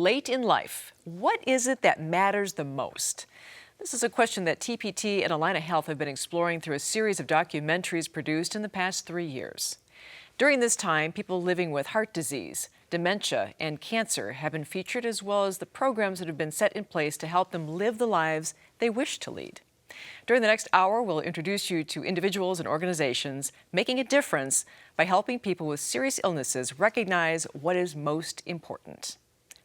late in life, what is it that matters the most? This is a question that TPT and Allina Health have been exploring through a series of documentaries produced in the past 3 years. During this time, people living with heart disease, dementia, and cancer have been featured, as well as the programs that have been set in place to help them live the lives they wish to lead. During the next hour, we'll introduce you to individuals and organizations making a difference by helping people with serious illnesses recognize what is most important.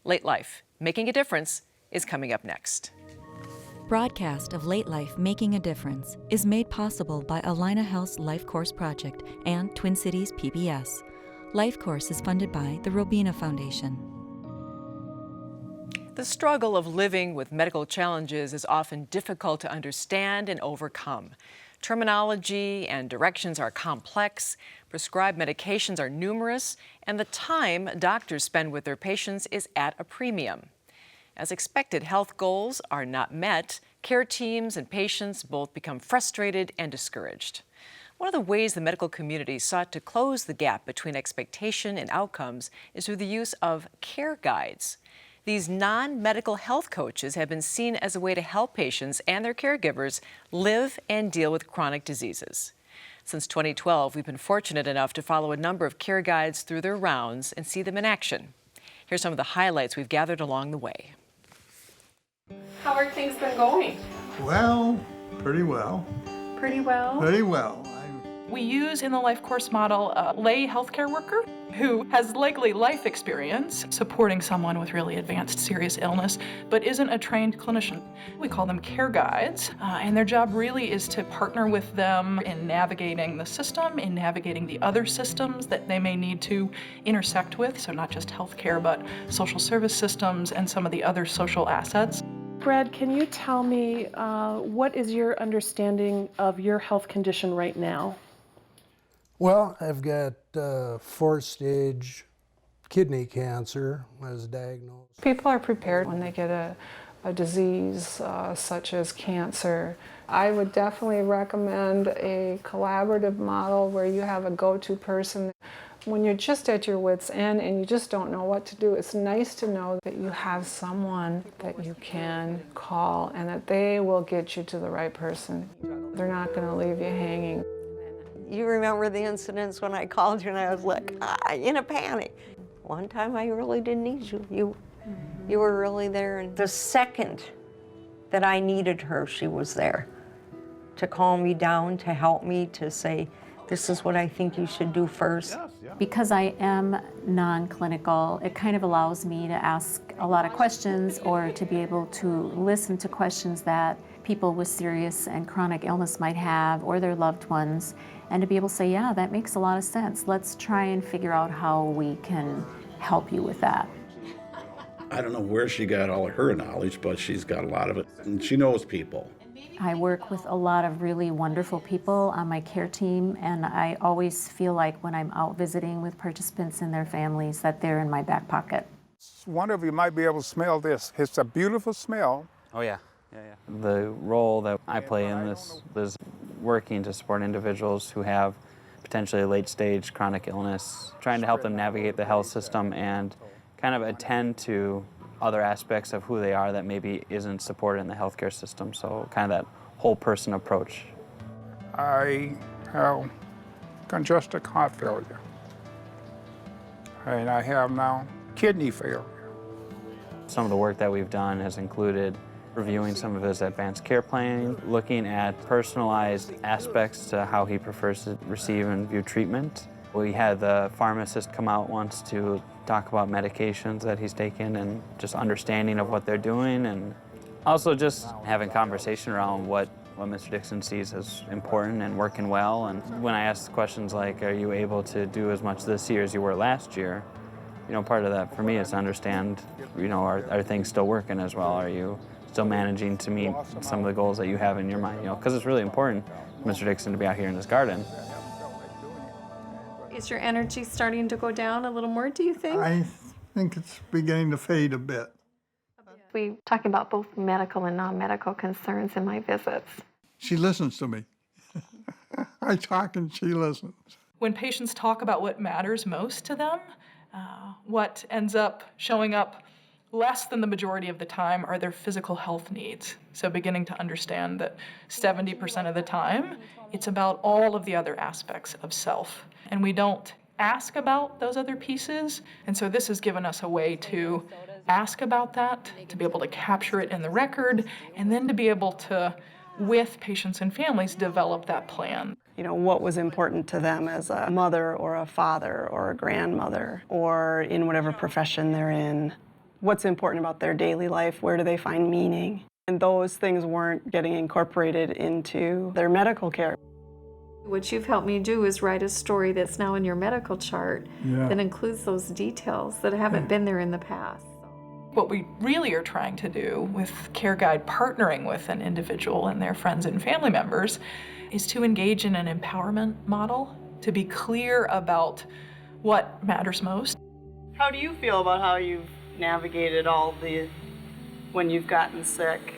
Late Life, Making a Difference is coming up next. Broadcast of Late Life Making a Difference is made possible by Allina Health's Life Course Project and Twin Cities PBS. Life Course is funded by the Robina Foundation. The struggle of living with medical challenges is often difficult to understand and overcome. Terminology and directions are complex, prescribed medications are numerous, and the time doctors spend with their patients is at a premium. As expected, health goals are not met. Care teams and patients both become frustrated and discouraged. One of the ways the medical community sought to close the gap between expectation and outcomes is through the use of care guides. These non-medical health coaches have been seen as a way to help patients and their caregivers live and deal with chronic diseases. Since 2012, we've been fortunate enough to follow a number of care guides through their rounds and see them in action. Here's some of the highlights we've gathered along the way. How are things been going? Well, pretty well. Pretty well? Pretty well. We use in the Life Course model a lay healthcare worker who has likely life experience supporting someone with really advanced serious illness, but isn't a trained clinician. We call them care guides, and their job really is to partner with them in navigating the system, in navigating the other systems that they may need to intersect with, so not just healthcare, but social service systems and some of the other social assets. Brad, can you tell me what is your understanding of your health condition right now? Well, I've got 4-stage kidney cancer as diagnosed. People are prepared when they get a disease such as cancer. I would definitely recommend a collaborative model where you have a go-to person. When you're just at your wit's end and you just don't know what to do, it's nice to know that you have someone that you can call and that they will get you to the right person. They're not going to leave you hanging. You remember the incidents when I called you and I was like, in a panic. One time I really didn't need you. You were really there. And the second that I needed her, she was there to calm me down, to help me, to say, this is what I think you should do first. Because I am non-clinical, it kind of allows me to ask a lot of questions or to be able to listen to questions that people with serious and chronic illness might have, or their loved ones, and to be able to say, yeah, that makes a lot of sense. Let's try and figure out how we can help you with that. I don't know where she got all of her knowledge, but she's got a lot of it, and she knows people. I work with a lot of really wonderful people on my care team, and I always feel like when I'm out visiting with participants and their families that they're in my back pocket. One of you might be able to smell this. It's a beautiful smell. Oh yeah. The role that I play in this is working to support individuals who have potentially late-stage chronic illness, trying to help them navigate the health system and kind of attend to other aspects of who they are that maybe isn't supported in the healthcare system. So kind of that whole person approach. I have congestive heart failure, and I have now kidney failure. Some of the work that we've done has included reviewing some of his advanced care planning, looking at personalized aspects to how he prefers to receive and view treatment. We had the pharmacist come out once to talk about medications that he's taken and just understanding of what they're doing, and also just having conversation around what Mr. Dixon sees as important and working well. And when I ask questions like, are you able to do as much this year as you were last year? Part of that for me is to understand, are things still working as well? Are you still managing to meet some of the goals that you have in your mind? Because it's really important for Mr. Dixon to be out here in his garden. Is your energy starting to go down a little more, do you think? I think it's beginning to fade a bit. We talk about both medical and non-medical concerns in my visits. She listens to me. I talk and she listens. When patients talk about what matters most to them, what ends up showing up less than the majority of the time are their physical health needs. So beginning to understand that 70% of the time, it's about all of the other aspects of self. And we don't ask about those other pieces. And so this has given us a way to ask about that, to be able to capture it in the record, and then to be able to, with patients and families, develop that plan. You know, what was important to them as a mother or a father or a grandmother or in whatever profession they're in. What's important about their daily life? Where do they find meaning? And those things weren't getting incorporated into their medical care. What you've helped me do is write a story that's now in your medical chart Yeah. that includes those details that haven't been there in the past. What we really are trying to do with Care Guide partnering with an individual and their friends and family members is to engage in an empowerment model, to be clear about what matters most. How do you feel about how you've navigated all the when you've gotten sick?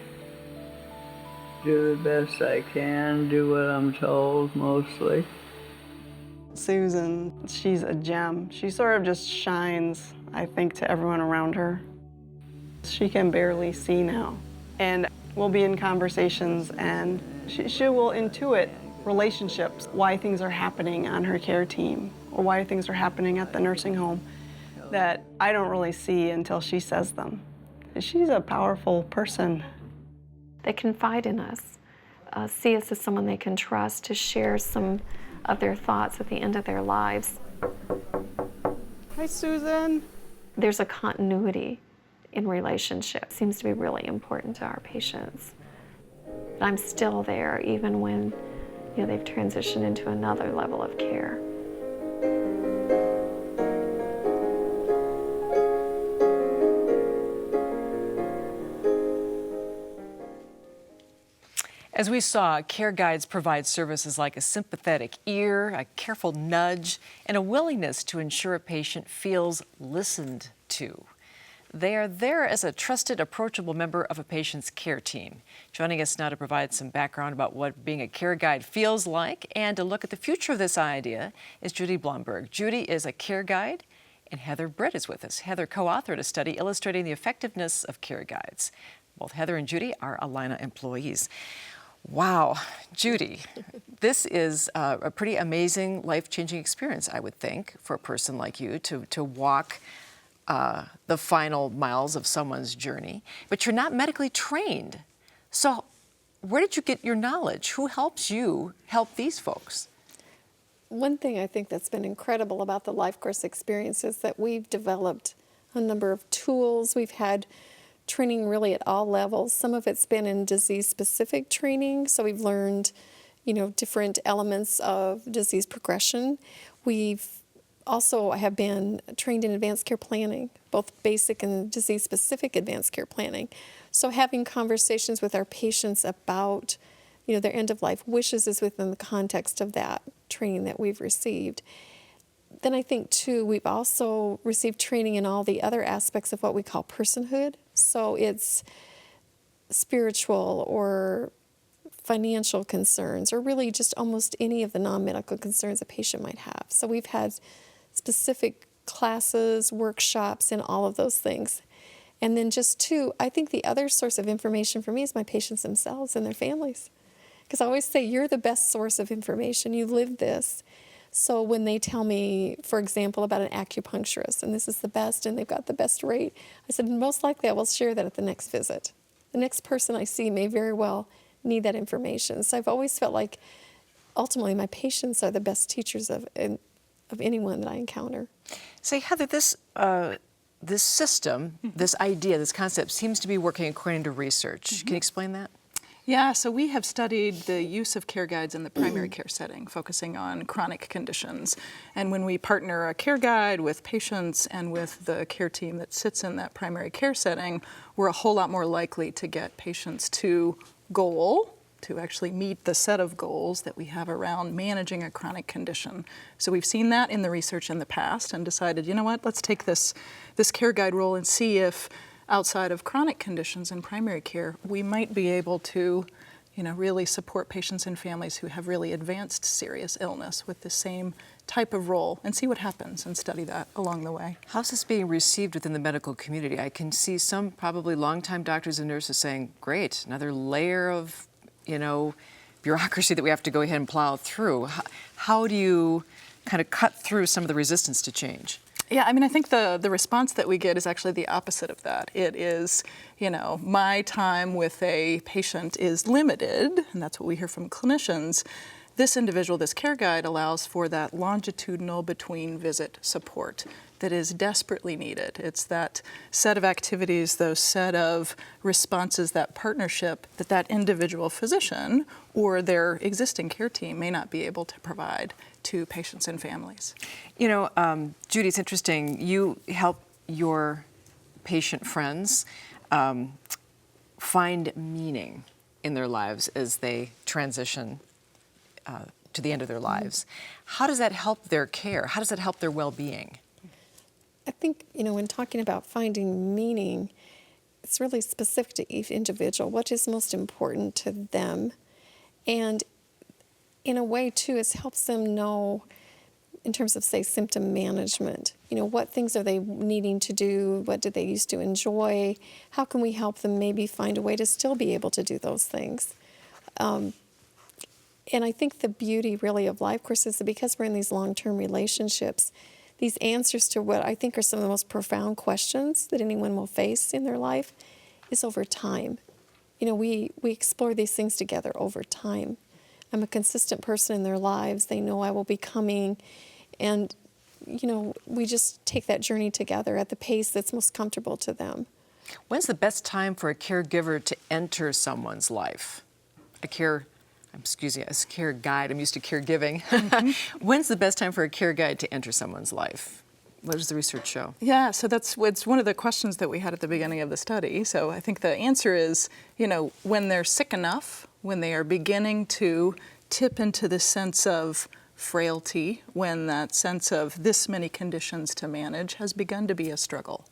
Do the best I can, do what I'm told mostly. Susan, she's a gem. She sort of just shines, I think, to everyone around her. She can barely see now. And we'll be in conversations and she will intuit relationships, why things are happening on her care team or why things are happening at the nursing home that I don't really see until she says them. She's a powerful person. They confide in us, see us as someone they can trust to share some of their thoughts at the end of their lives. Hi, Susan. There's a continuity in relationship. Seems to be really important to our patients. I'm still there even when they've transitioned into another level of care. As we saw, Care Guides provide services like a sympathetic ear, a careful nudge, and a willingness to ensure a patient feels listened to. They are there as a trusted, approachable member of a patient's care team. Joining us now to provide some background about what being a Care Guide feels like and to look at the future of this idea is Judy Blomberg. Judy is a Care Guide, and Heather Britt is with us. Heather co-authored a study illustrating the effectiveness of Care Guides. Both Heather and Judy are Allina employees. Wow, Judy, this is a pretty amazing, life-changing experience, I would think, for a person like you to walk the final miles of someone's journey. But you're not medically trained. So where did you get your knowledge? Who helps you help these folks? One thing I think that's been incredible about the Life Course experience is that we've developed a number of tools. We've had training really at all levels. Some of it's been in disease-specific training, so we've learned, different elements of disease progression. We've also have been trained in advanced care planning, both basic and disease-specific advanced care planning. So having conversations with our patients about, their end-of-life wishes is within the context of that training that we've received. Then I think, too, we've also received training in all the other aspects of what we call personhood. So it's spiritual or financial concerns, or really just almost any of the non-medical concerns a patient might have. So we've had specific classes, workshops, and all of those things. And then just, too, I think the other source of information for me is my patients themselves and their families. Because I always say, you're the best source of information. You live this. So when they tell me, for example, about an acupuncturist, and this is the best, and they've got the best rate, I said, most likely I will share that at the next visit. The next person I see may very well need that information. So I've always felt like, ultimately, my patients are the best teachers of anyone that I encounter. Say, Heather, this system, this idea, this concept seems to be working according to research. Can you explain that? Yeah, so we have studied the use of Care Guides in the primary care setting, focusing on chronic conditions. And when we partner a Care Guide with patients and with the care team that sits in that primary care setting, we're a whole lot more likely to get patients to goal, to actually meet the set of goals that we have around managing a chronic condition. So we've seen that in the research in the past and decided, you know what, let's take this Care Guide role and see if outside of chronic conditions in primary care, we might be able to, really support patients and families who have really advanced serious illness with the same type of role and see what happens and study that along the way. How's this being received within the medical community? I can see some probably longtime doctors and nurses saying, great, another layer of, bureaucracy that we have to go ahead and plow through. How do you kind of cut through some of the resistance to change? Yeah, I think the response that we get is actually the opposite of that. It is, my time with a patient is limited, and that's what we hear from clinicians. This individual, this care guide, allows for that longitudinal between visit support that is desperately needed. It's that set of activities, those set of responses, that partnership that individual physician or their existing care team may not be able to provide to patients and families. Judy, it's interesting. You help your patient friends find meaning in their lives as they transition to the end of their lives. How does that help their care? How does that help their well-being? I think, when talking about finding meaning, it's really specific to each individual. What is most important to them? And in a way, too, it helps them know, in terms of, say, symptom management, what things are they needing to do? What did they used to enjoy? How can we help them maybe find a way to still be able to do those things? And I think the beauty, really, of Life Course is that because we're in these long-term relationships, these answers to what I think are some of the most profound questions that anyone will face in their life is over time. We explore these things together over time. I'm a consistent person in their lives. They know I will be coming. And, we just take that journey together at the pace that's most comfortable to them. When's the best time for a caregiver to enter someone's life? A care guide. I'm used to caregiving. Mm-hmm. When's the best time for a care guide to enter someone's life? What does the research show? Yeah, so it's one of the questions that we had at the beginning of the study. So I think the answer is, when they're sick enough, when they are beginning to tip into the sense of frailty, when that sense of this many conditions to manage has begun to be a struggle.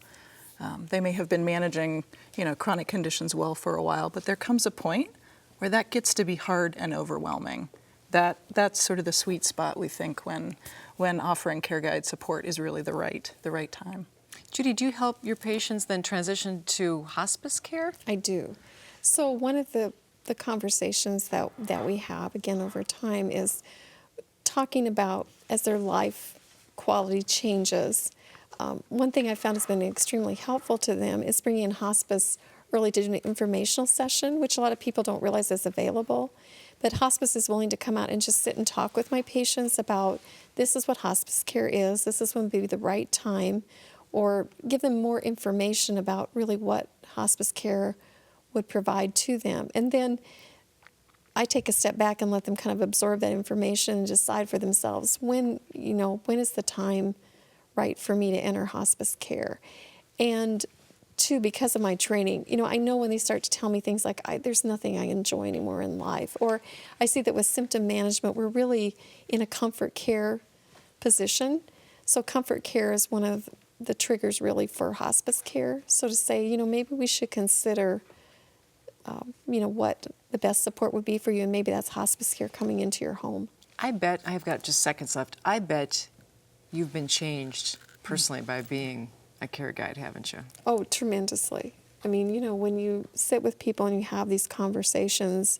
They may have been managing, chronic conditions well for a while, but there comes a point where that gets to be hard and overwhelming. That's sort of the sweet spot, we think, when offering care guide support is really the right time. Judy, do you help your patients then transition to hospice care? I do. So one of the conversations that we have, again, over time is talking about as their life quality changes. One thing I found has been extremely helpful to them is bringing in hospice early to do an informational session, which a lot of people don't realize is available. But hospice is willing to come out and just sit and talk with my patients about this is what hospice care is, this is when would be the right time, or give them more information about really what hospice care would provide to them. And then I take a step back and let them kind of absorb that information and decide for themselves when is the time right for me to enter hospice care. And too, because of my training, I know when they start to tell me things like, there's nothing I enjoy anymore in life, or I see that with symptom management, we're really in a comfort care position. So comfort care is one of the triggers really for hospice care. So to say, maybe we should consider, what the best support would be for you, and maybe that's hospice care coming into your home. I bet, I've got just seconds left, I bet you've been changed personally by being a care guide, haven't you? Oh, tremendously. When you sit with people and you have these conversations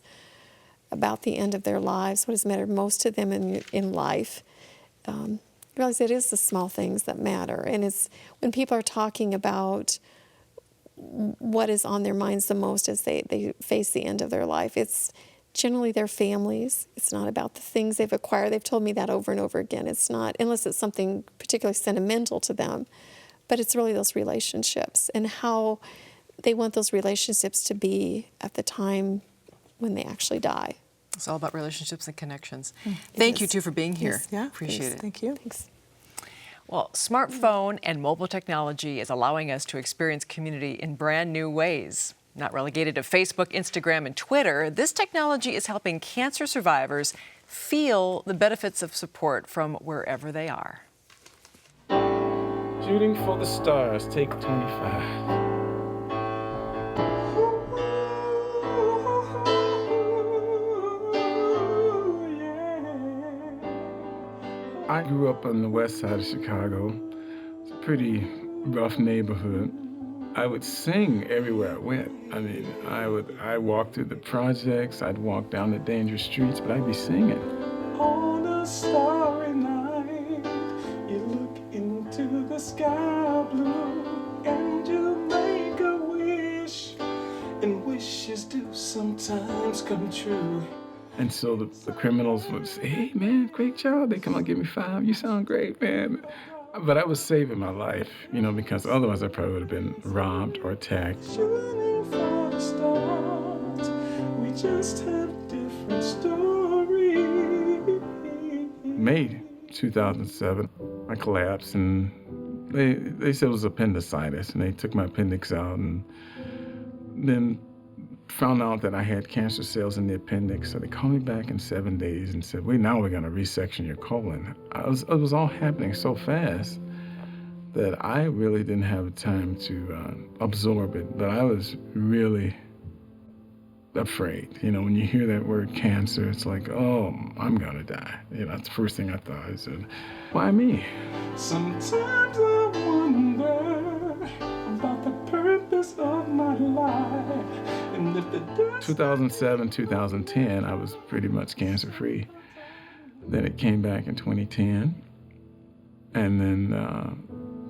about the end of their lives, what has mattered most to them in life, you realize it is the small things that matter. And it's when people are talking about what is on their minds the most as they face the end of their life, it's generally their families. It's not about the things they've acquired. They've told me that over and over again. It's not, unless it's something particularly sentimental to them, but it's really those relationships and how they want those relationships to be at the time when they actually die. It's all about relationships and connections. Thank you, too, for being here. Yes. Yeah, appreciate it. Thank you. Thanks. Well, smartphone and mobile technology is allowing us to experience community in brand new ways. Not relegated to Facebook, Instagram, and Twitter, this technology is helping cancer survivors feel the benefits of support from wherever they are. Shooting for the stars, take 25. I I grew up on the west side of Chicago. It's a pretty rough neighborhood. I would sing everywhere I went. I mean, I walked through the projects, I'd walk down the dangerous streets, but I'd be singing. On a starry night, you look into the sky blue, and you make a wish, and wishes do sometimes come true. And so the criminals would say, hey man, great job. They come on, give me 5. You sound great, man. But I was saving my life, you know, because otherwise I probably would have been robbed or attacked. Shooting for the stars, we just have different stories. May 2007, I collapsed and they said it was appendicitis, and they took my appendix out and then found out that I had cancer cells in the appendix. So they called me back in 7 days and said, now we're gonna resection your colon. It was all happening so fast that I really didn't have time to absorb it, but I was really afraid. You know, when you hear that word cancer, it's like, oh, I'm gonna die. You know, that's the first thing I thought. I said, why me? Sometimes I wonder about the purpose of my life. And if the 2007, 2010, I was pretty much cancer-free. Then it came back in 2010, and then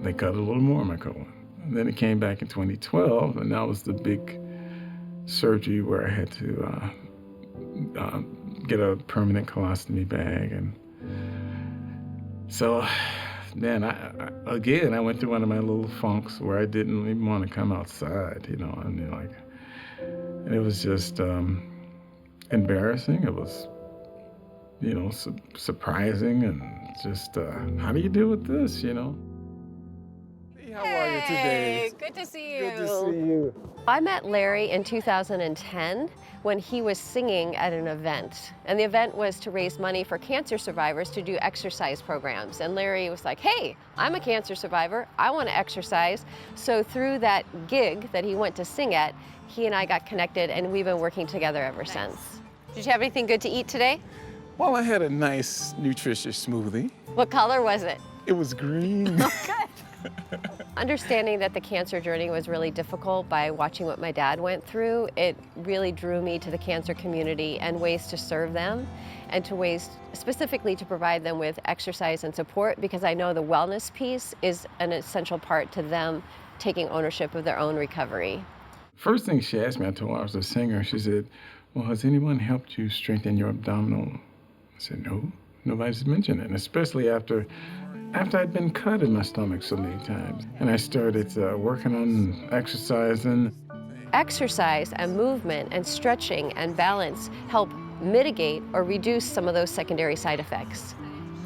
they cut a little more of my colon. And then it came back in 2012, and that was the big surgery where I had to get a permanent colostomy bag. And so then I went through one of my little funks where I didn't even want to come outside, you know. I mean, like, and it was just embarrassing. It was, you know, surprising, and just, how do you deal with this, you know? How are you today? Good to see you. Good to see you. I met Larry in 2010 when he was singing at an event. And the event was to raise money for cancer survivors to do exercise programs. And Larry was like, hey, I'm a cancer survivor. I want to exercise. So through that gig that he went to sing at, he and I got connected, and we've been working together ever since. Did you have anything good to eat today? Well, I had a nice, nutritious smoothie. What color was it? It was green. Understanding that the cancer journey was really difficult by watching what my dad went through, it really drew me to the cancer community and ways to serve them, and to ways specifically to provide them with exercise and support, because I know the wellness piece is an essential part to them taking ownership of their own recovery. First thing she asked me, I told her I was a singer, she said, well, has anyone helped you strengthen your abdominal? I said, no, nobody's mentioned it, and especially after I'd been cut in my stomach so many times. And I started working on exercising. Exercise and movement and stretching and balance help mitigate or reduce some of those secondary side effects.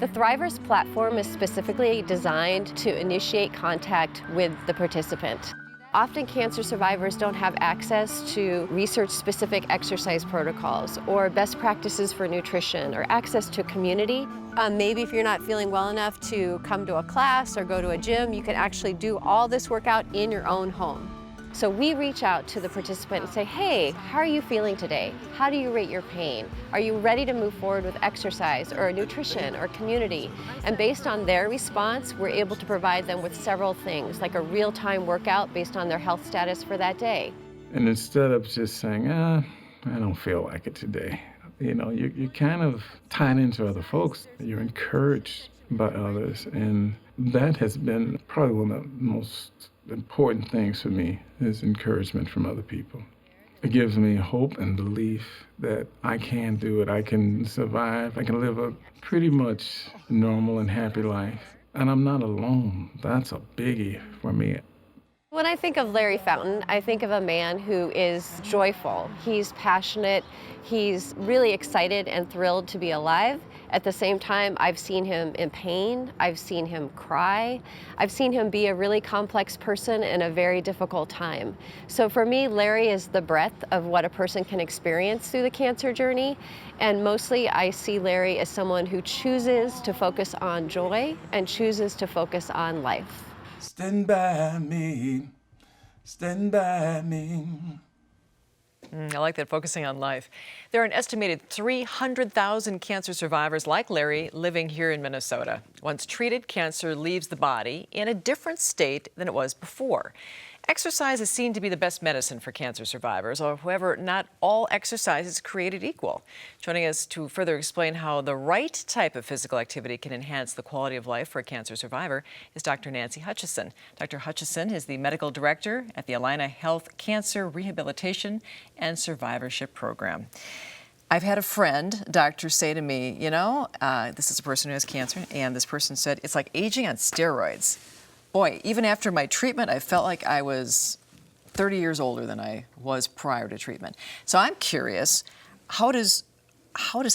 The Thrivers platform is specifically designed to initiate contact with the participant. Often cancer survivors don't have access to research-specific exercise protocols or best practices for nutrition or access to community. Maybe if you're not feeling well enough to come to a class or go to a gym, you can actually do all this workout in your own home. So we reach out to the participant and say, hey, how are you feeling today? How do you rate your pain? Are you ready to move forward with exercise or nutrition or community? And based on their response, we're able to provide them with several things, like a real-time workout based on their health status for that day. And instead of just saying, I don't feel like it today, you know, you're kind of tied into other folks. You're encouraged by others, and that has been probably one of the most important things for me, is encouragement from other people. It gives me hope and belief that I can do it, I can survive, I can live a pretty much normal and happy life. And I'm not alone. That's a biggie for me. When I think of Larry Fountain, I think of a man who is joyful. He's passionate. He's really excited and thrilled to be alive. At the same time, I've seen him in pain. I've seen him cry. I've seen him be a really complex person in a very difficult time. So for me, Larry is the breadth of what a person can experience through the cancer journey. And mostly I see Larry as someone who chooses to focus on joy and chooses to focus on life. Stand by me, stand by me. I like that, focusing on life. There are an estimated 300,000 cancer survivors like Larry living here in Minnesota. Once treated, cancer leaves the body in a different state than it was before. Exercise is seen to be the best medicine for cancer survivors. However, not all exercise is created equal. Joining us to further explain how the right type of physical activity can enhance the quality of life for a cancer survivor is Dr. Nancy Hutchison. Dr. Hutchison is the medical director at the Allina Health Cancer Rehabilitation and Survivorship Program. I've had a friend, doctor, say to me, this is a person who has cancer, and this person said, it's like aging on steroids. Boy, even after my treatment, I felt like I was 30 years older than I was prior to treatment. So I'm curious, how does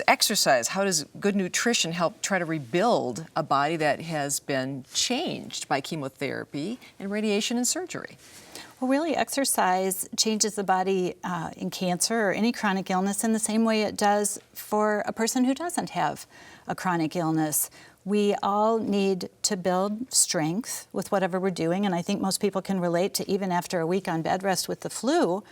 exercise, how does good nutrition help try to rebuild a body that has been changed by chemotherapy and radiation and surgery? Well, really, exercise changes the body in cancer or any chronic illness in the same way it does for a person who doesn't have a chronic illness. We all need to build strength with whatever we're doing, and I think most people can relate to even after a week on bed rest with the flu,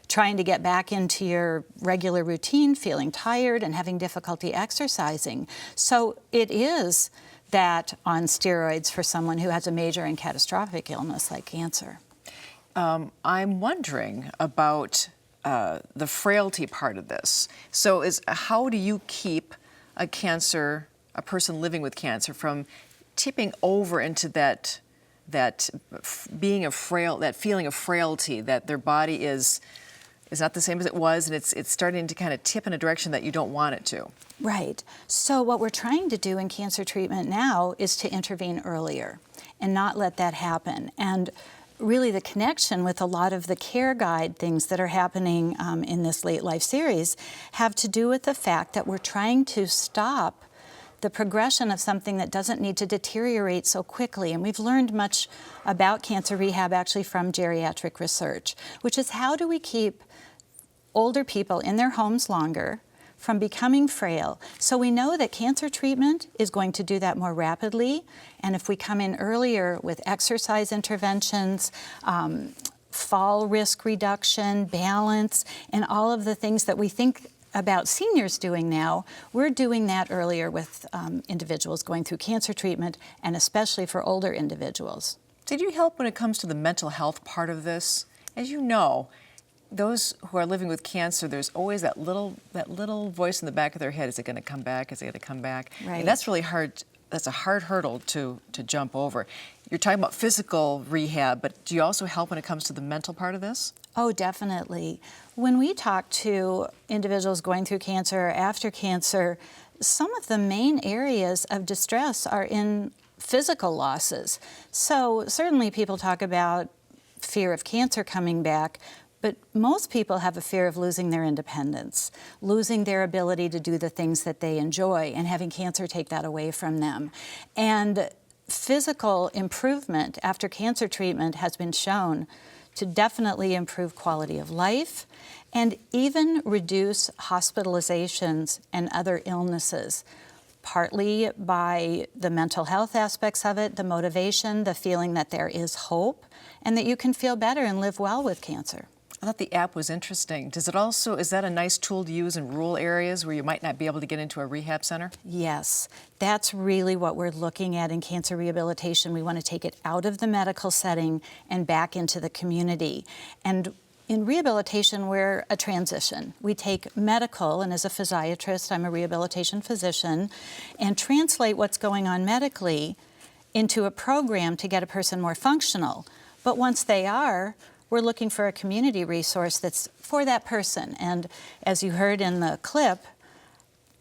trying to get back into your regular routine, feeling tired and having difficulty exercising. So it is that on steroids for someone who has a major and catastrophic illness like cancer. I'm wondering about the frailty part of this. So how do you keep a person living with cancer from tipping over into that feeling of frailty, that their body is not the same as it was, and it's starting to kind of tip in a direction that you don't want it to? Right. So what we're trying to do in cancer treatment now is to intervene earlier and not let that happen. And really the connection with a lot of the care guide things that are happening in this late life series have to do with the fact that we're trying to stop the progression of something that doesn't need to deteriorate so quickly. And we've learned much about cancer rehab actually from geriatric research, which is how do we keep older people in their homes longer from becoming frail. So we know that cancer treatment is going to do that more rapidly. And if we come in earlier with exercise interventions, fall risk reduction, balance, and all of the things that we think about seniors doing now, we're doing that earlier with individuals going through cancer treatment, and especially for older individuals. Did you help when it comes to the mental health part of this? As you know, those who are living with cancer, there's always that little voice in the back of their head. Is it going to come back? Is it going to come back? Right. And that's really hard. That's a hard hurdle to jump over. You're talking about physical rehab, but do you also help when it comes to the mental part of this? Oh, definitely. When we talk to individuals going through cancer or after cancer, some of the main areas of distress are in physical losses. So certainly people talk about fear of cancer coming back, but most people have a fear of losing their independence, losing their ability to do the things that they enjoy, and having cancer take that away from them. And physical improvement after cancer treatment has been shown to definitely improve quality of life and even reduce hospitalizations and other illnesses, partly by the mental health aspects of it, the motivation, the feeling that there is hope, and that you can feel better and live well with cancer. I thought the app was interesting. Is that a nice tool to use in rural areas where you might not be able to get into a rehab center? Yes, that's really what we're looking at in cancer rehabilitation. We want to take it out of the medical setting and back into the community. And in rehabilitation, we're a transition. We take medical, and as a physiatrist, I'm a rehabilitation physician, and translate what's going on medically into a program to get a person more functional. But once they are, we're looking for a community resource that's for that person. And as you heard in the clip,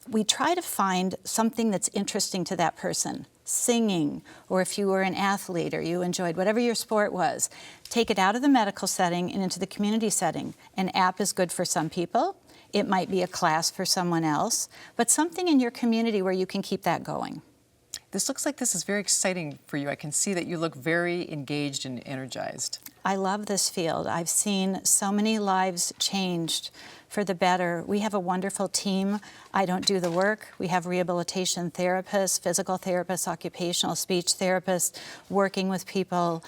we try to find something that's interesting to that person. Singing, or if you were an athlete or you enjoyed whatever your sport was, take it out of the medical setting and into the community setting. An app is good for some people. It might be a class for someone else, but something in your community where you can keep that going. This looks like this is very exciting for you. I can see that you look very engaged and energized. I love this field. I've seen so many lives changed for the better. We have a wonderful team. I don't do the work. We have rehabilitation therapists, physical therapists, occupational speech therapists working with people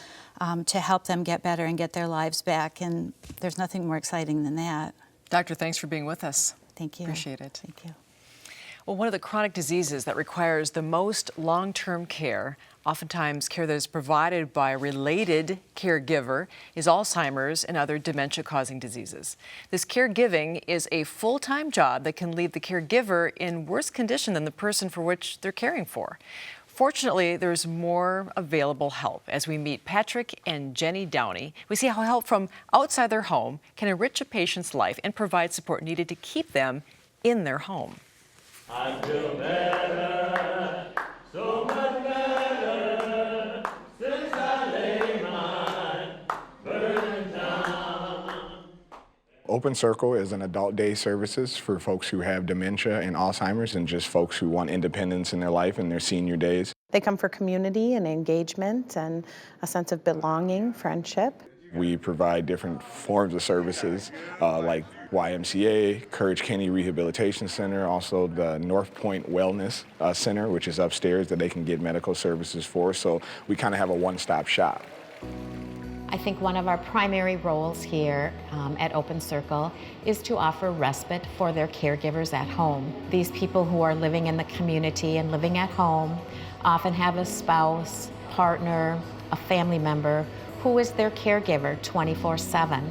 to help them get better and get their lives back. And there's nothing more exciting than that. Doctor, thanks for being with us. Thank you. Appreciate it. Thank you. Well, one of the chronic diseases that requires the most long-term care, oftentimes care that is provided by a related caregiver, is Alzheimer's and other dementia-causing diseases. This caregiving is a full-time job that can leave the caregiver in worse condition than the person for which they're caring for. Fortunately, there's more available help. As we meet Patrick and Jenny Downey, we see how help from outside their home can enrich a patient's life and provide support needed to keep them in their home. I feel better, so much better, since I laid my burden down. Open Circle is an adult day services for folks who have dementia and Alzheimer's and just folks who want independence in their life in their senior days. They come for community and engagement and a sense of belonging, friendship. We provide different forms of services like YMCA, Courage Kenny Rehabilitation Center, also the North Point Wellness Center, which is upstairs that they can get medical services for. So we kind of have a one-stop shop. I think one of our primary roles here at Open Circle is to offer respite for their caregivers at home. These people who are living in the community and living at home often have a spouse, partner, a family member who is their caregiver 24/7.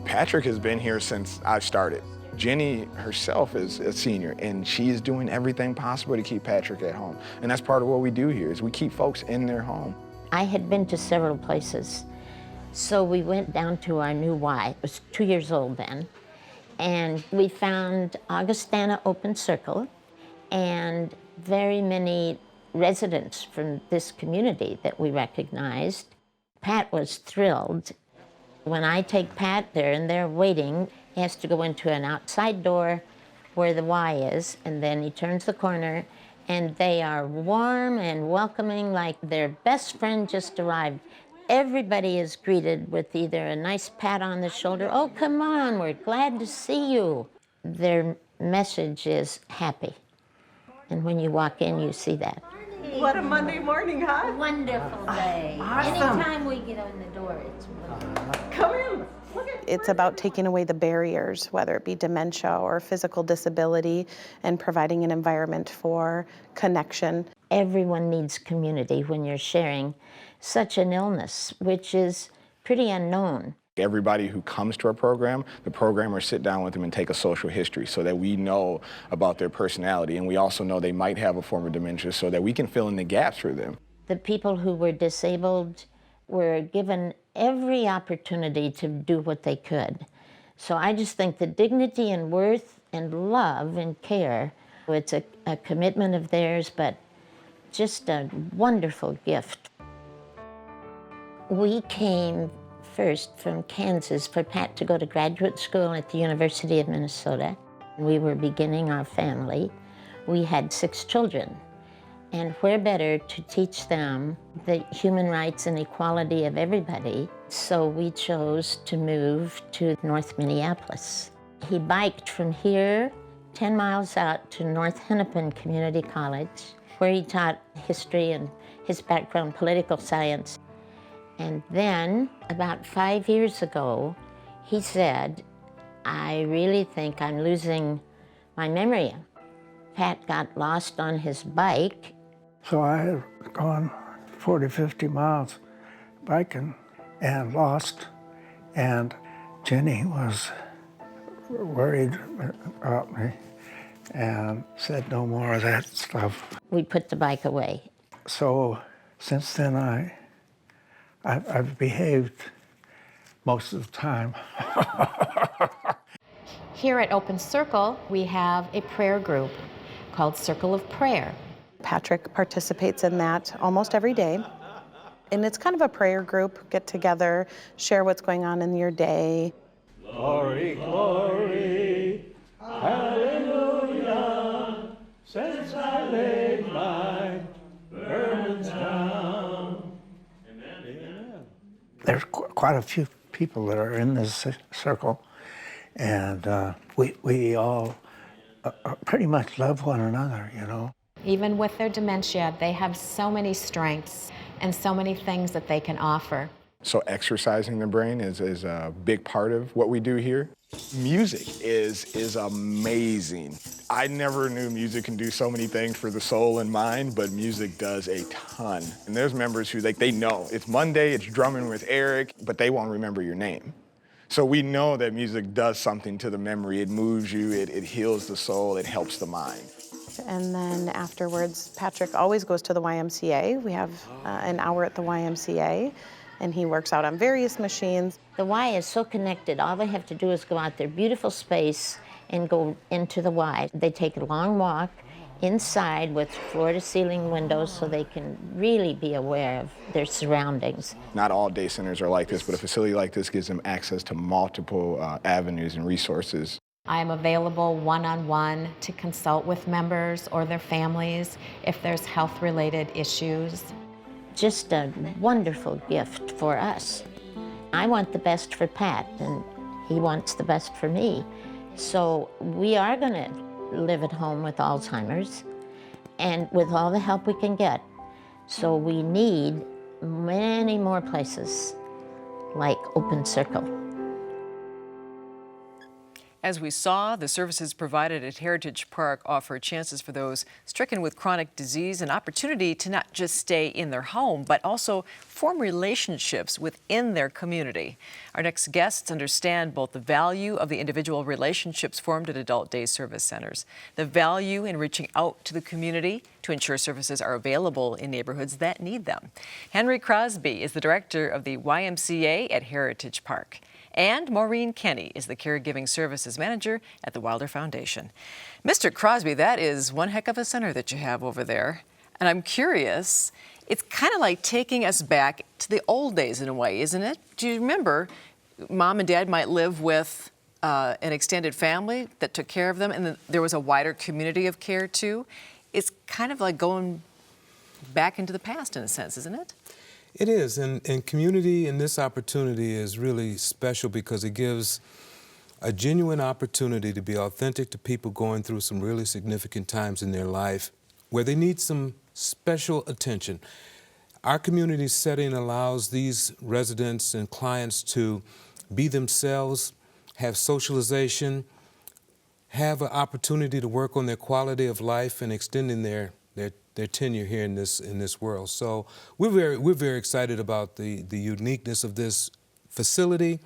Patrick has been here since I started. Jenny herself is a senior, and she is doing everything possible to keep Patrick at home. And that's part of what we do here, is we keep folks in their home. I had been to several places. So we went down to our new Y. It was 2 years old then. And we found Augustana Open Circle and very many residents from this community that we recognized. Pat was thrilled. When I take Pat there and they're waiting, he has to go into an outside door where the Y is, and then he turns the corner, and they are warm and welcoming like their best friend just arrived. Everybody is greeted with either a nice pat on the shoulder, oh, come on, we're glad to see you. Their message is happy. And when you walk in, you see that. What a Monday morning, huh? Wonderful day. Awesome. Anytime we get in the door, it's wonderful. Come in. It's about taking away the barriers, whether it be dementia or physical disability, and providing an environment for connection. Everyone needs community when you're sharing such an illness, which is pretty unknown. Everybody who comes to our program, the programmers sit down with them and take a social history so that we know about their personality, and we also know they might have a form of dementia so that we can fill in the gaps for them. The people who were disabled were given every opportunity to do what they could. So I just think the dignity and worth and love and care, it's a commitment of theirs, but just a wonderful gift. We came first from Kansas for Pat to go to graduate school at the University of Minnesota. We were beginning our family. We had 6 children. And where better to teach them the human rights and equality of everybody? So we chose to move to North Minneapolis. He biked from here 10 miles out to North Hennepin Community College, where he taught history and his background, political science. And then, about 5 years ago, he said, I really think I'm losing my memory. Pat got lost on his bike. So I had gone 40, 50 miles biking and lost, and Jenny was worried about me and said no more of that stuff. We put the bike away. So since then I've behaved most of the time. Here at Open Circle, we have a prayer group called Circle of Prayer. Patrick participates in that almost every day. And it's kind of a prayer group, get together, share what's going on in your day. Glory, glory, hallelujah, since I laid my burdens down. Amen. There's quite a few people that are in this circle, and we all pretty much love one another, you know. Even with their dementia, they have so many strengths and so many things that they can offer. So exercising the brain is a big part of what we do here. Music is amazing. I never knew music can do so many things for the soul and mind, but music does a ton. And there's members who they know it's Monday, it's drumming with Eric, but they won't remember your name. So we know that music does something to the memory. It moves you, it heals the soul, it helps the mind. And then afterwards, Patrick always goes to the YMCA. We have an hour at the YMCA, and he works out on various machines. The Y is so connected. All they have to do is go out there, beautiful space, and go into the Y. They take a long walk inside with floor-to-ceiling windows so they can really be aware of their surroundings. Not all day centers are like this, but a facility like this gives them access to multiple avenues and resources. I'm available one-on-one to consult with members or their families if there's health-related issues. Just a wonderful gift for us. I want the best for Pat, and he wants the best for me. So we are going to live at home with Alzheimer's and with all the help we can get. So we need many more places like Open Circle. As we saw, the services provided at Heritage Park offer chances for those stricken with chronic disease an opportunity to not just stay in their home, but also form relationships within their community. Our next guests understand both the value of the individual relationships formed at adult day service centers, the value in reaching out to the community to ensure services are available in neighborhoods that need them. Henry Crosby is the director of the YMCA at Heritage Park. And Maureen Kenny is the Caregiving Services Manager at the Wilder Foundation. Mr. Crosby, that is one heck of a center that you have over there. And I'm curious, it's kind of like taking us back to the old days in a way, isn't it? Do you remember mom and dad might live with an extended family that took care of them, and then there was a wider community of care too? It's kind of like going back into the past in a sense, isn't it? It is, and community in this opportunity is really special because it gives a genuine opportunity to be authentic to people going through some really significant times in their life where they need some special attention. Our community setting allows these residents and clients to be themselves, have socialization, have an opportunity to work on their quality of life and extending their tenure here in this world. So we're very excited about the uniqueness of this facility,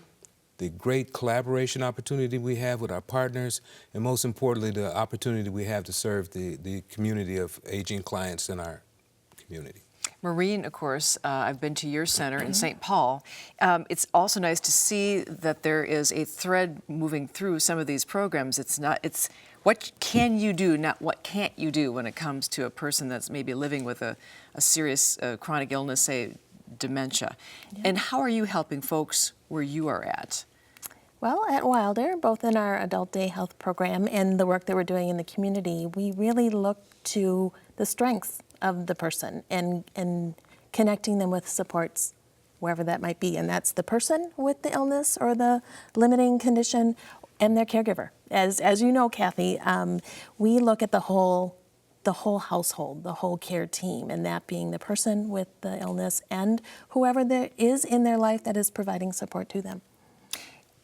the great collaboration opportunity we have with our partners, and most importantly, the opportunity we have to serve the community of aging clients in our community. Maureen, of course, I've been to your center in St. Paul. It's also nice to see that there is a thread moving through some of these programs. It's what can you do, not what can't you do when it comes to a person that's maybe living with a serious chronic illness, say dementia. Yeah. And how are you helping folks where you are at? Well, at Wilder, both in our adult day health program and the work that we're doing in the community, we really look to the strengths of the person and connecting them with supports wherever that might be. And that's the person with the illness or the limiting condition and their caregiver. As you know, Kathy, we look at the whole household, the whole care team, and that being the person with the illness and whoever there is in their life that is providing support to them.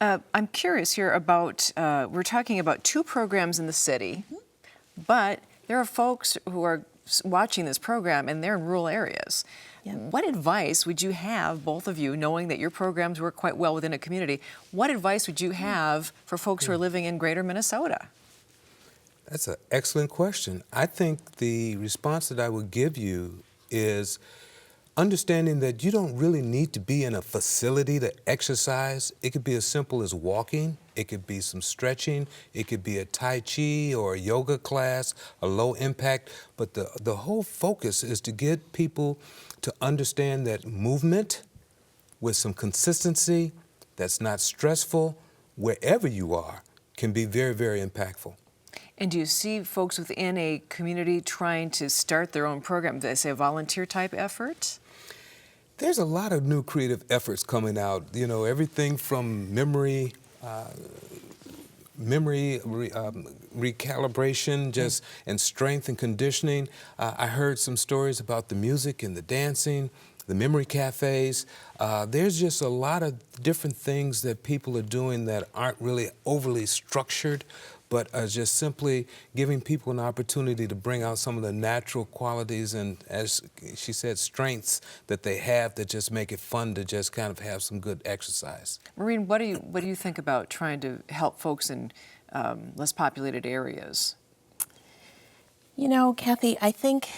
I'm curious here about, we're talking about 2 programs in the city, but there are folks who are watching this program and they're in rural areas. Yeah. What advice would you have, both of you, knowing that your programs work quite well within a community, what advice would you have for folks who are living in greater Minnesota? That's an excellent question. I think the response that I would give you is understanding that you don't really need to be in a facility to exercise. It could be as simple as walking. It could be some stretching. It could be a Tai Chi or a yoga class, a low impact. But the whole focus is to get people to understand that movement with some consistency that's not stressful, wherever you are, can be very, very impactful. And do you see folks within a community trying to start their own program? They say a volunteer type effort? There's a lot of new creative efforts coming out. You know, everything from memory recalibration, and strength and conditioning. I heard some stories about the music and the dancing. the memory cafes. There's just a lot of different things that people are doing that aren't really overly structured, but are just simply giving people an opportunity to bring out some of the natural qualities and, as she said, strengths that they have that just make it fun to just kind of have some good exercise. Maureen, what do you think about trying to help folks in less populated areas? You know, Kathy, I think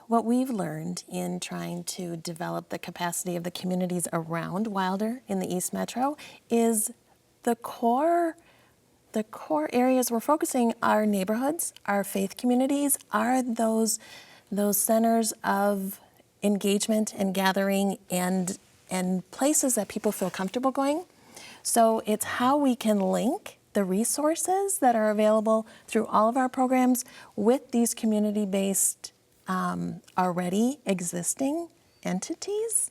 what we've learned in trying to develop the capacity of the communities around Wilder in the East Metro is the core areas we're focusing our neighborhoods, our faith communities, are those centers of engagement and gathering and places that people feel comfortable going. So it's how we can link the resources that are available through all of our programs with these community-based already existing entities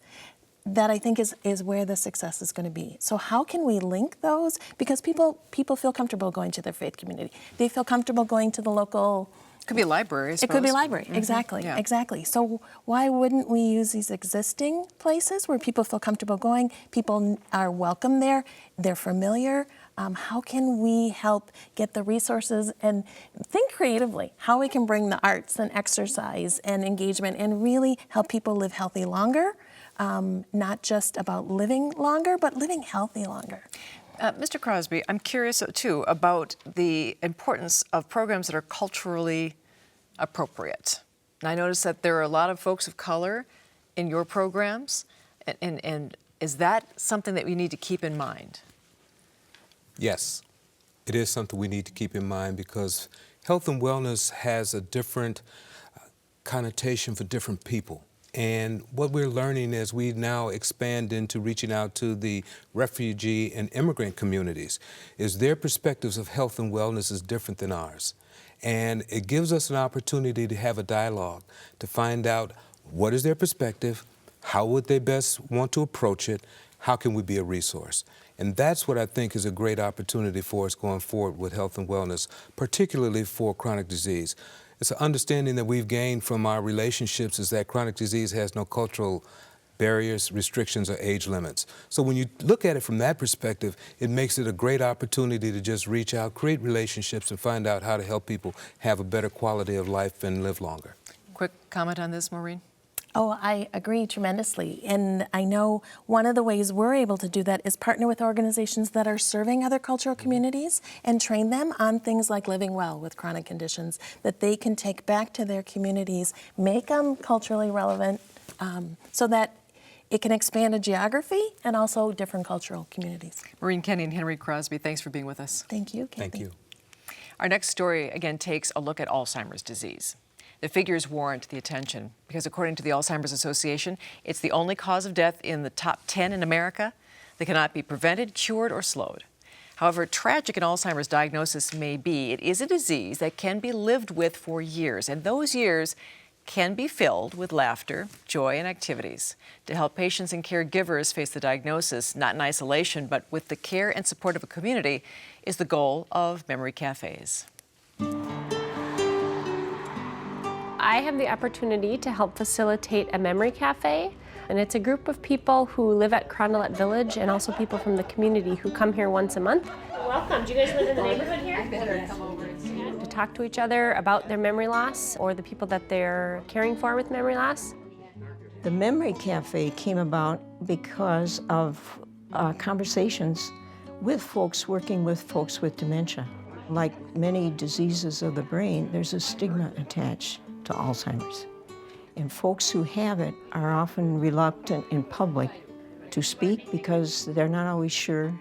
that I think is where the success is going to be. So how can we link those? Because people feel comfortable going to their faith community. They feel comfortable going to the local. Could be a library, I suppose. It could be a library, Mm-hmm. exactly, Yeah. exactly. So why wouldn't we use these existing places where people feel comfortable going? People are welcome there, they're familiar. How can we help get the resources and think creatively how we can bring the arts and exercise and engagement and really help people live healthy longer? Not just about living longer, but living healthy longer. Mr. Crosby, I'm curious too about the importance of programs that are culturally appropriate. And I noticed that there are a lot of folks of color in your programs, and is that something that we need to keep in mind? Yes, it is something we need to keep in mind because health and wellness has a different connotation for different people. And what we're learning as we now expand into reaching out to the refugee and immigrant communities is their perspectives of health and wellness is different than ours. And it gives us an opportunity to have a dialogue, to find out what is their perspective, how would they best want to approach it, how can we be a resource. And that's what I think is a great opportunity for us going forward with health and wellness, particularly for chronic disease. It's an understanding that we've gained from our relationships is that chronic disease has no cultural barriers, restrictions, or age limits. So when you look at it from that perspective, it makes it a great opportunity to just reach out, create relationships, and find out how to help people have a better quality of life and live longer. Quick comment on this, Maureen? Oh, I agree tremendously. And I know one of the ways we're able to do that is partner with organizations that are serving other cultural communities and train them on things like living well with chronic conditions that they can take back to their communities, make them culturally relevant so that it can expand a geography and also different cultural communities. Maureen Kenny and Henry Crosby, thanks for being with us. Thank you, Kathy. Thank you. Our next story, again, takes a look at Alzheimer's disease. The figures warrant the attention because according to the Alzheimer's Association, it's the only cause of death in the top 10 in America that cannot be prevented, cured, or slowed. However tragic an Alzheimer's diagnosis may be, it is a disease that can be lived with for years, and those years can be filled with laughter, joy, and activities. To help patients and caregivers face the diagnosis, not in isolation, but with the care and support of a community, is the goal of Memory Cafes. I have the opportunity to help facilitate a memory cafe, and it's a group of people who live at Crondelet Village and also people from the community who come here once a month. Welcome. Do you guys live in the neighborhood here? I better come over and see it. To talk to each other about their memory loss or the people that they're caring for with memory loss. The Memory Cafe came about because of conversations with folks working with folks with dementia. Like many diseases of the brain, there's a stigma attached to Alzheimer's. And folks who have it are often reluctant in public to speak because they're not always sure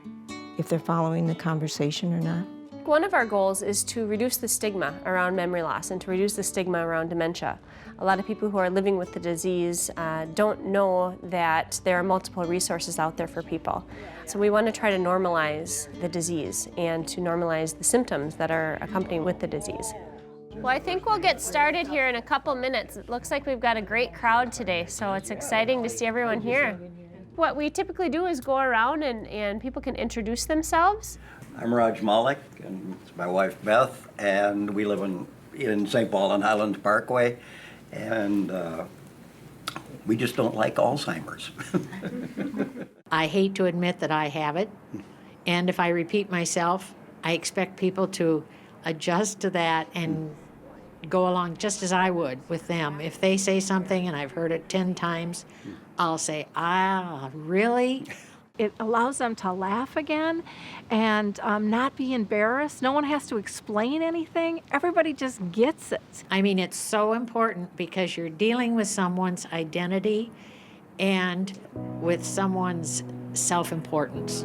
if they're following the conversation or not. One of our goals is to reduce the stigma around memory loss and to reduce the stigma around dementia. A lot of people who are living with the disease don't know that there are multiple resources out there for people. So we want to try to normalize the disease and to normalize the symptoms that are accompanied with the disease. Well, I think we'll get started here in a couple minutes. It looks like we've got a great crowd today, so it's exciting to see everyone here. What we typically do is go around and people can introduce themselves. I'm Raj Malik, and it's my wife Beth, and we live in St. Paul on Highlands Parkway. And We just don't like Alzheimer's. I hate to admit that I have it, and if I repeat myself, I expect people to adjust to that and go along just as I would with them. If they say something and I've heard it 10 times, I'll say, ah, really? It allows them to laugh again and not be embarrassed. No one has to explain anything. Everybody just gets it. I mean, it's so important because you're dealing with someone's identity and with someone's self-importance.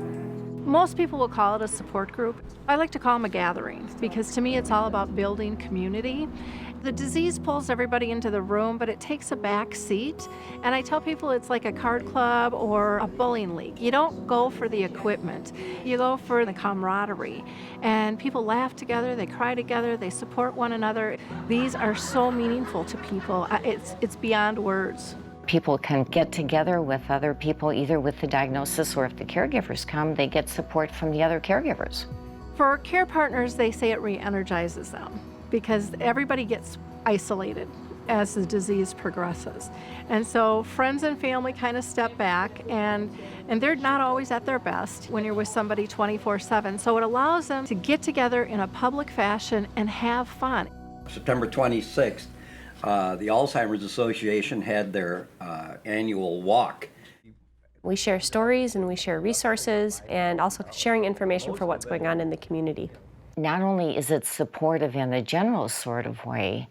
Most people will call it a support group. I like to call them a gathering because to me it's all about building community. The disease pulls everybody into the room, but it takes a back seat. And I tell people it's like a card club or a bowling league. You don't go for the equipment, you go for the camaraderie. And people laugh together, they cry together, they support one another. These are so meaningful to people. It's beyond words. People can get together with other people, either with the diagnosis or if the caregivers come, they get support from the other caregivers. For care partners, they say it re-energizes them because everybody gets isolated as the disease progresses. And so friends and family kind of step back and they're not always at their best when you're with somebody 24/7. So it allows them to get together in a public fashion and have fun. September 26th, the Alzheimer's Association had their annual walk. We share stories and we share resources and also sharing information for what's going on in the community. Not only is it supportive in a general sort of way,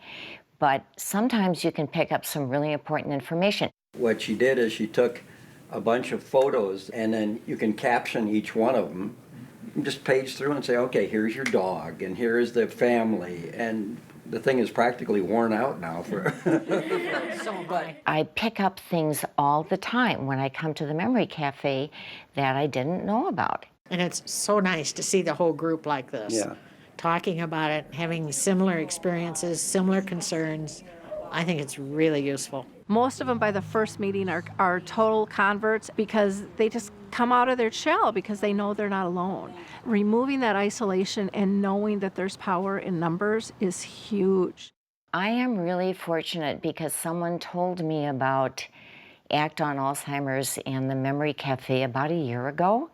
but sometimes you can pick up some really important information. What she did is she took a bunch of photos and then you can caption each one of them. You just page through and say, okay, here's your dog and here's the family, and the thing is practically worn out now for I pick up things all the time when I come to the Memory Cafe that I didn't know about. And it's so nice to see the whole group like this, talking about it, having similar experiences, similar concerns. I think it's really useful. Most of them by the first meeting are total converts because they just come out of their shell because they know they're not alone. Removing that isolation and knowing that there's power in numbers is huge. I am really fortunate because someone told me about ACT on Alzheimer's and the Memory Cafe about a year ago.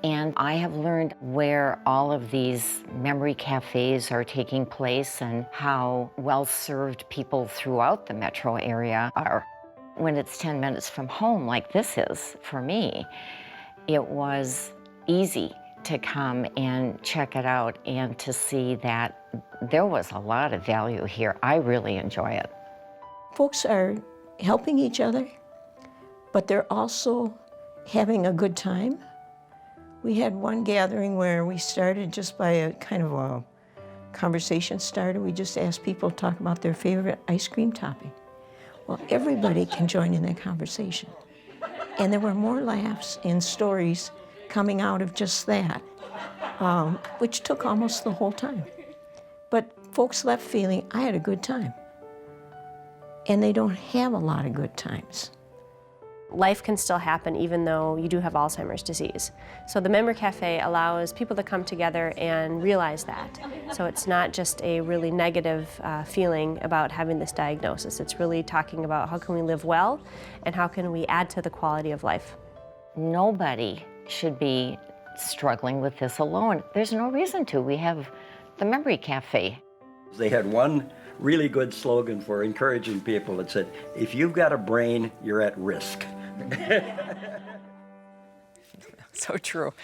And I have learned where all of these memory cafes are taking place and how well-served people throughout the metro area are. When it's 10 minutes from home, like this is for me, it was easy to come and check it out and to see that there was a lot of value here. I really enjoy it. Folks are helping each other, but they're also having a good time. We had one gathering where we started just by a kind of a conversation starter. We just asked people to talk about their favorite ice cream topping. Well, everybody can join in that conversation. And there were more laughs and stories coming out of just that, which took almost the whole time. But folks left feeling, I had a good time. And they don't have a lot of good times. Life can still happen even though you do have Alzheimer's disease. So the Memory Cafe allows people to come together and realize that. So it's not just a really negative feeling about having this diagnosis. It's really talking about how can we live well and how can we add to the quality of life. Nobody should be struggling with this alone. There's no reason to. We have the Memory Cafe. They had one really good slogan for encouraging people that said, if you've got a brain, you're at risk. So true.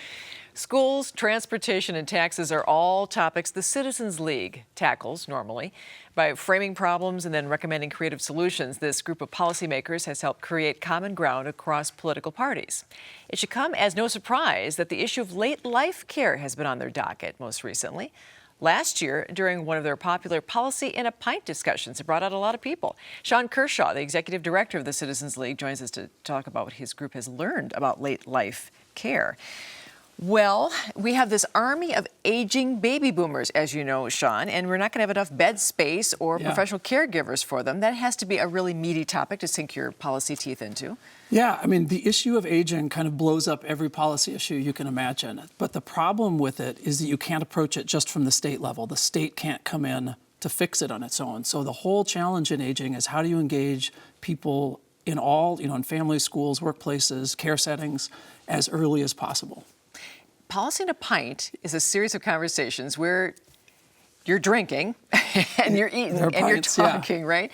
Schools, transportation, and taxes are all topics the Citizens League tackles normally. By framing problems and then recommending creative solutions, this group of policymakers has helped create common ground across political parties. It should come as no surprise that the issue of late life care has been on their docket most recently. Last year, during one of their popular Policy in a Pint discussions, it brought out a lot of people. Sean Kershaw, the executive director of the Citizens League, joins us to talk about what his group has learned about late life care. Well, we have this army of aging baby boomers, as you know, Sean, and we're not going to have enough bed space or professional caregivers for them. That has to be a really meaty topic to sink your policy teeth into. Yeah, I mean, the issue of aging kind of blows up every policy issue you can imagine. But the problem with it is that you can't approach it just from the state level. The state can't come in to fix it on its own. So the whole challenge in aging is how do you engage people in all, in families, schools, workplaces, care settings, as early as possible. Policy in a Pint is a series of conversations where you're drinking and you're eating and pints, you're talking, right?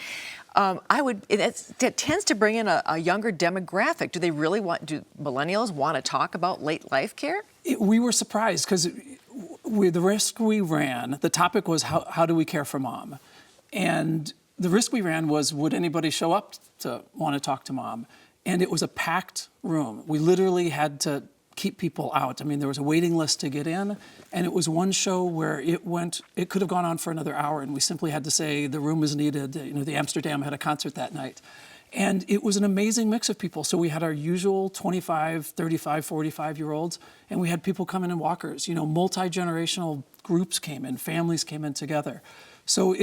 It tends to bring in a younger demographic. Do millennials want to talk about late life care? We were surprised because the risk we ran, the topic was how do we care for mom? And the risk we ran was, would anybody show up to want to talk to mom? And it was a packed room. We literally had to keep people out. I mean, there was a waiting list to get in, and it was one show where it could have gone on for another hour, and we simply had to say the room is needed. The Amsterdam had a concert that night. And it was an amazing mix of people. So we had our usual 25, 35, 45-year-olds, and we had people come in walkers. Multi-generational groups came in, families came in together. So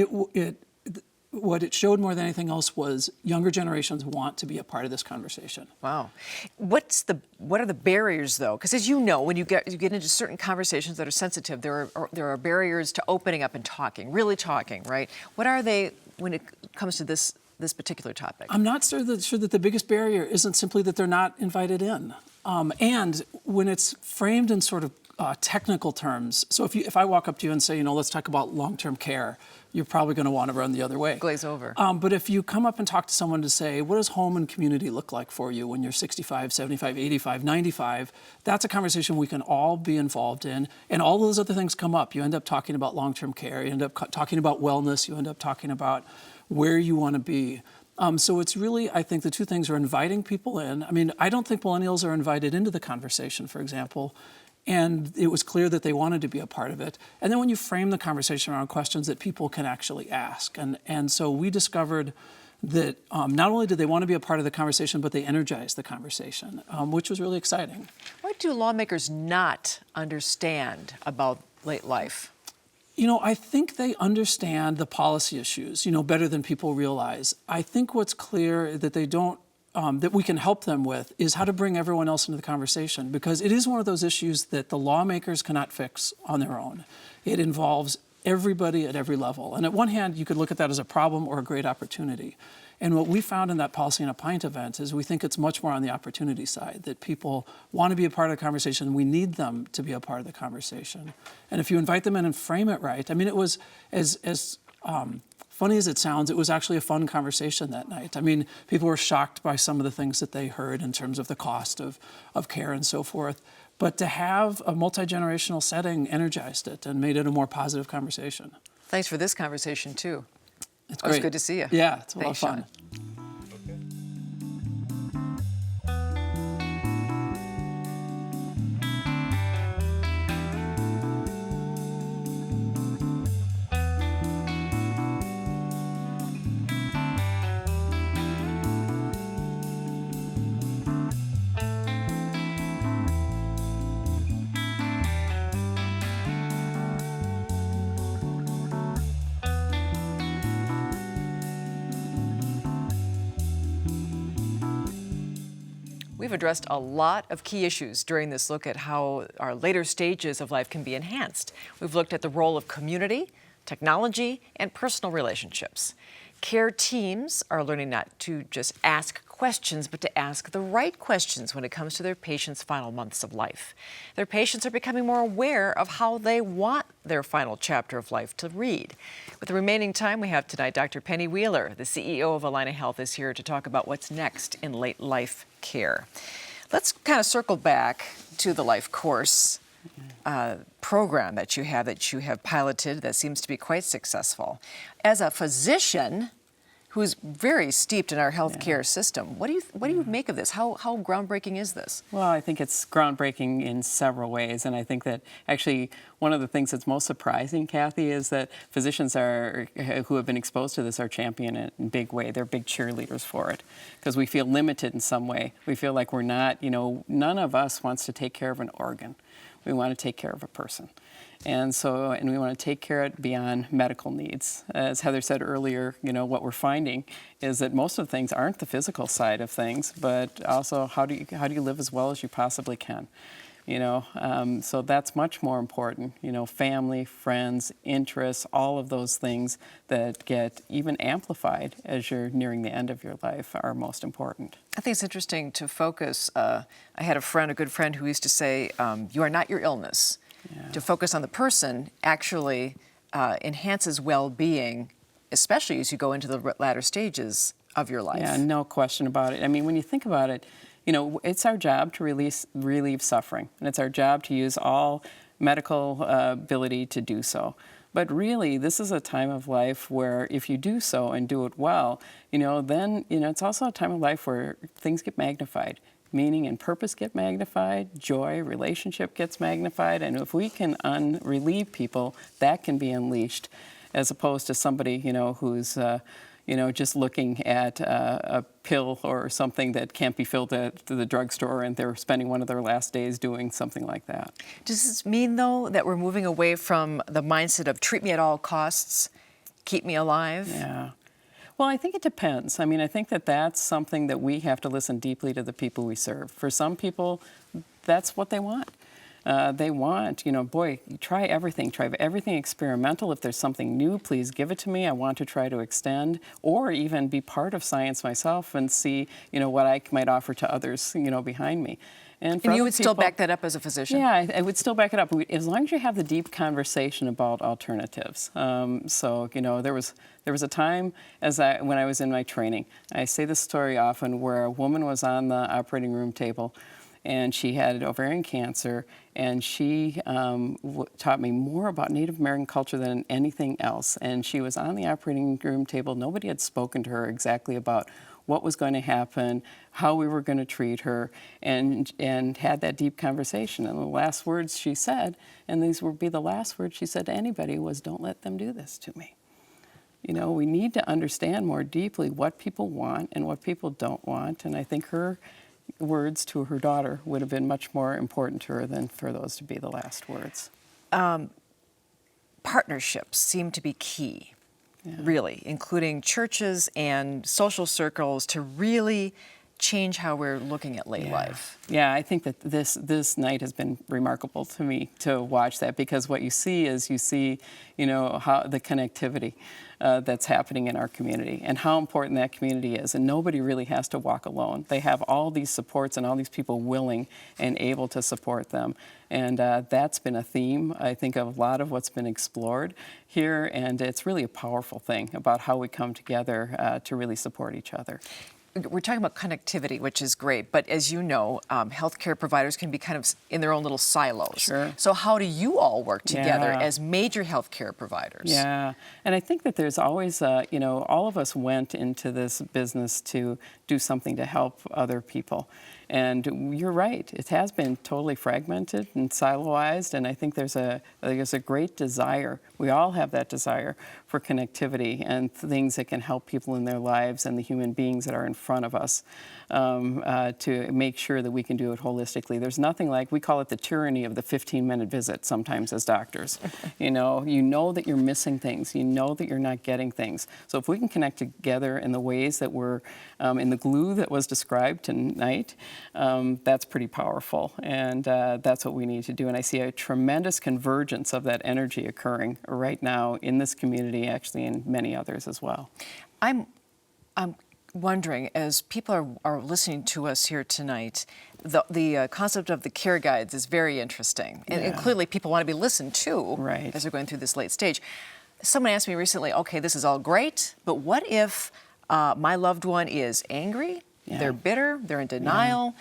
what it showed more than anything else was younger generations want to be a part of this conversation. Wow. What are the barriers, though? Because as you know, when you get into certain conversations that are sensitive, there are barriers to opening up and talking, really talking, right? What are they when it comes to this particular topic? I'm not sure that the biggest barrier isn't simply that they're not invited in. And when it's framed in sort of technical terms, so if I walk up to you and say, let's talk about long-term care, you're probably going to want to run the other way. Glaze over. But if you come up and talk to someone to say, what does home and community look like for you when you're 65, 75, 85, 95, that's a conversation we can all be involved in. And all those other things come up. You end up talking about long-term care. You end up talking about wellness. You end up talking about where you want to be. So it's really, I think the two things are inviting people in. I mean, I don't think millennials are invited into the conversation, for example. And it was clear that they wanted to be a part of it. And then when you frame the conversation around questions that people can actually ask. And so we discovered that not only did they want to be a part of the conversation, but they energized the conversation, which was really exciting. What do lawmakers not understand about late life? I think they understand the policy issues, better than people realize. I think what's clear that they don't that we can help them with is how to bring everyone else into the conversation, because it is one of those issues that the lawmakers cannot fix on their own. It involves everybody at every level. And at one hand, you could look at that as a problem or a great opportunity. And what we found in that Policy in a Pint event is we think it's much more on the opportunity side, that people want to be a part of the conversation. We need them to be a part of the conversation. And if you invite them in and frame it right, I mean, it was as funny as it sounds, it was actually a fun conversation that night. I mean, people were shocked by some of the things that they heard in terms of the cost of care and so forth. But to have a multi-generational setting energized it and made it a more positive conversation. Thanks for this conversation, too. It's great. It's good to see you. Yeah, it's a lot of fun. We've addressed a lot of key issues during this look at how our later stages of life can be enhanced. We've looked at the role of community, technology, and personal relationships. Care teams are learning not to just ask questions, but to ask the right questions when it comes to their patients' final months of life. Their patients are becoming more aware of how they want their final chapter of life to read. With the remaining time we have tonight, Dr. Penny Wheeler, the CEO of Allina Health, is here to talk about what's next in late life care. Let's kind of circle back to the Life Course program that you have piloted that seems to be quite successful. As a physician who's very steeped in our healthcare system, what do you make of this? How groundbreaking is this? Well, I think it's groundbreaking in several ways, and I think that actually one of the things that's most surprising, Kathy, is that physicians who have been exposed to this are championing it in a big way. They're big cheerleaders for it because we feel limited in some way. We feel like we're not, none of us wants to take care of an organ. We want to take care of a person. And we want to take care of it beyond medical needs. As Heather said earlier, what we're finding is that most of the things aren't the physical side of things, but also how do you live as well as you possibly can. So that's much more important. Family, friends, interests, all of those things that get even amplified as you're nearing the end of your life are most important. I think it's interesting to focus. I had a good friend who used to say, you are not your illness. Yeah. To focus on the person actually enhances well-being, especially as you go into the latter stages of your life. Yeah, no question about it. I mean, when you think about it, it's our job to relieve suffering, and it's our job to use all medical ability to do so. But really, this is a time of life where if you do so and do it well, then it's also a time of life where things get magnified. Meaning and purpose get magnified, joy, relationship gets magnified, and if we can relieve people, that can be unleashed, as opposed to somebody, who's just looking at a pill or something that can't be filled at the drugstore, and they're spending one of their last days doing something like that. Does this mean, though, that we're moving away from the mindset of treat me at all costs, keep me alive? Yeah. Well, I think it depends. I mean, I think that that's something that we have to listen deeply to the people we serve. For some people, that's what they want. They want, try everything experimental. If there's something new, please give it to me. I want to try to extend or even be part of science myself and see, what I might offer to others, behind me. And you would still back that up as a physician? Yeah, I would still back it up, as long as you have the deep conversation about alternatives. There was a time when I was in my training, I say this story often, where a woman was on the operating room table, and she had ovarian cancer, and she taught me more about Native American culture than anything else. And she was on the operating room table. Nobody had spoken to her exactly about what was going to happen, how we were going to treat her, and had that deep conversation. And the last words she said, and these would be the last words she said to anybody, was, "Don't let them do this to me." We need to understand more deeply what people want and what people don't want. And I think her words to her daughter would have been much more important to her than for those to be the last words. Partnerships seem to be key. Yeah. Really, including churches and social circles to really change how we're looking at late life. Yeah, I think that this night has been remarkable to me to watch that, because what you see is how the connectivity that's happening in our community and how important that community is. And nobody really has to walk alone. They have all these supports and all these people willing and able to support them. And that's been a theme, I think, of a lot of what's been explored here. And it's really a powerful thing about how we come together to really support each other. We're talking about connectivity, which is great, but as you know, healthcare providers can be kind of in their own little silos. Sure. So how do you all work together as major healthcare providers? Yeah, and I think that there's always, all of us went into this business to do something to help other people. And you're right, it has been totally fragmented and siloized, and I think there's a great desire. We all have that desire for connectivity and things that can help people in their lives and the human beings that are in front of us to make sure that we can do it holistically. There's nothing like, we call it the tyranny of the 15-minute visit sometimes as doctors. You know that you're missing things. You know that you're not getting things. So if we can connect together in the ways that we're, in the glue that was described tonight, that's pretty powerful, and that's what we need to do. And I see a tremendous convergence of that energy occurring right now in this community, actually in many others as well. I'm wondering, as people are listening to us here tonight, the concept of the care guides is very interesting, and clearly people want to be listened to as they're going through this late stage. Someone asked me recently, okay, this is all great, but what if my loved one is angry, they're bitter, they're in denial?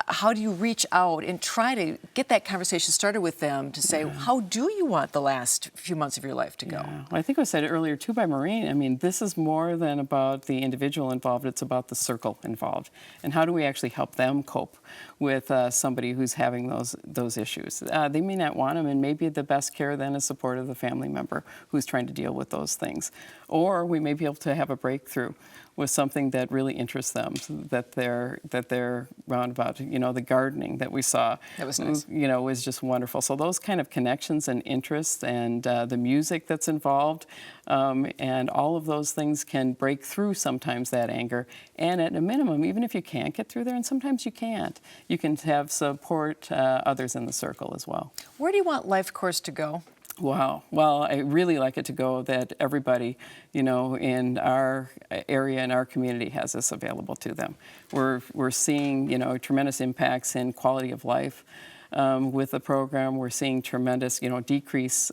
How do you reach out and try to get that conversation started with them to say, how do you want the last few months of your life to go? Well, I think it was said earlier too by Maureen. I mean, this is more than about the individual involved, it's about the circle involved. And how do we actually help them cope with somebody who's having those issues? They may not want them, and maybe the best care then is support of the family member who's trying to deal with those things. Or we may be able to have a breakthrough with something that really interests them, so that they're roundabout. You know, the gardening that we saw, that was nice. You know, was just wonderful. So those kind of connections and interests, and the music that's involved, and all of those things can break through sometimes that anger. And at a minimum, even if you can't get through there, and sometimes you can't, you can have support others in the circle as well. Where do you want Life Course to go? Wow. Well, I really like it to go that everybody, you know, in our area, in our community, has this available to them. We're seeing, you know, tremendous impacts in quality of life with the program. We're seeing tremendous, you know, decrease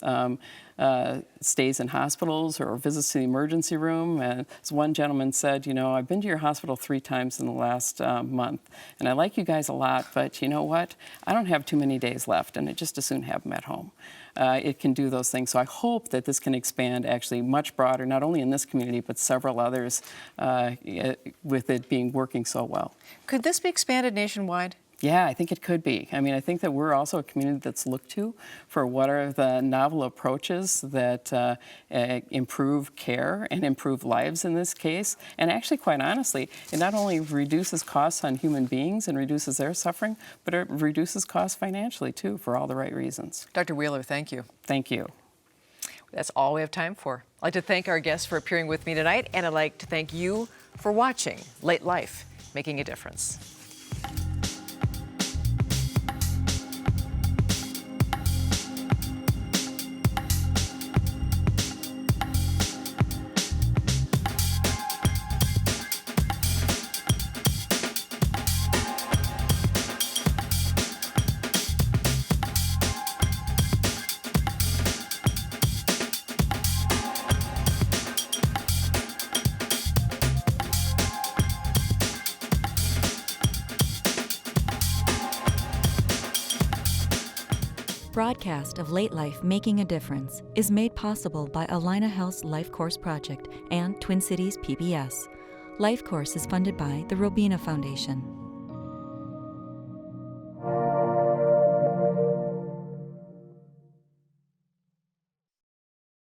stays in hospitals or visits to the emergency room. As one gentleman said, you know, I've been to your hospital 3 times in the last month, and I like you guys a lot, but you know what? I don't have too many days left, and I'd just as soon have them at home. It can do those things. So I hope that this can expand actually much broader, not only in this community, but several others, with it being working so well. Could this be expanded nationwide? Yeah, I think it could be. I mean, I think that we're also a community that's looked to for what are the novel approaches that improve care and improve lives in this case. And actually, quite honestly, it not only reduces costs on human beings and reduces their suffering, but it reduces costs financially, too, for all the right reasons. Dr. Wheeler, thank you. Thank you. That's all we have time for. I'd like to thank our guests for appearing with me tonight, and I'd like to thank you for watching Late Life, Making a Difference. Broadcast of Late Life Making a Difference is made possible by Allina Health's Life Course Project and Twin Cities PBS. Life Course is funded by the Robina Foundation.